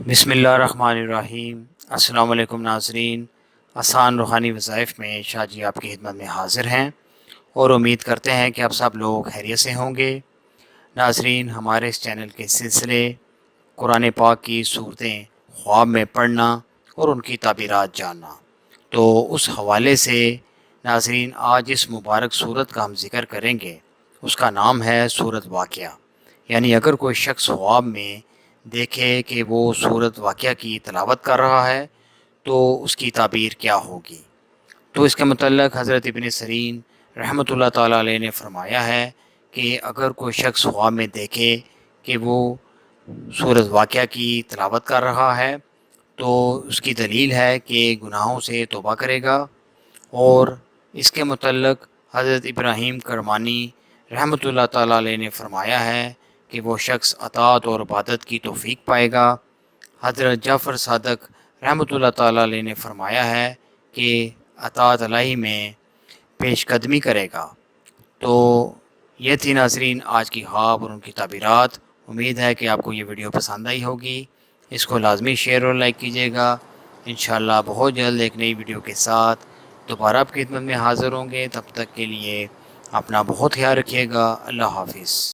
بسم اللہ الرحمن الرحیم۔ السلام علیکم ناظرین، آسان روحانی وظائف میں شاہ جی آپ کی خدمت میں حاضر ہیں اور امید کرتے ہیں کہ آپ سب لوگ خیریت سے ہوں گے۔ ناظرین، ہمارے اس چینل کے سلسلے قرآن پاک کی صورتیں خواب میں پڑھنا اور ان کی تعبیرات جاننا، تو اس حوالے سے ناظرین آج اس مبارک صورت کا ہم ذکر کریں گے۔ اس کا نام ہے صورت واقعہ، یعنی اگر کوئی شخص خواب میں دیکھے کہ وہ صورت واقعہ کی تلاوت کر رہا ہے تو اس کی تعبیر کیا ہوگی۔ تو اس کے متعلق حضرت ابن سیرین رحمۃ اللہ تعالیٰ علیہ نے فرمایا ہے کہ اگر کوئی شخص خواب میں دیکھے کہ وہ صورت واقعہ کی تلاوت کر رہا ہے تو اس کی دلیل ہے کہ گناہوں سے توبہ کرے گا، اور اس کے متعلق حضرت ابراہیم کرمانی رحمۃ اللہ تعالیٰ علیہ نے فرمایا ہے کہ وہ شخص اطاعت اور عبادت کی توفیق پائے گا۔ حضرت جعفر صادق رحمۃ اللہ تعالیٰ علیہ نے فرمایا ہے کہ اطاعت الہی میں پیش قدمی کرے گا۔ تو یہ تھی ناظرین آج کی خواب اور ان کی تعبیرات۔ امید ہے کہ آپ کو یہ ویڈیو پسند آئی ہوگی۔ اس کو لازمی شیئر اور لائک کیجیے گا۔ انشاءاللہ بہت جلد ایک نئی ویڈیو کے ساتھ دوبارہ آپ کی خدمت میں حاضر ہوں گے۔ تب تک کے لیے اپنا بہت خیال رکھیے گا۔ اللہ حافظ۔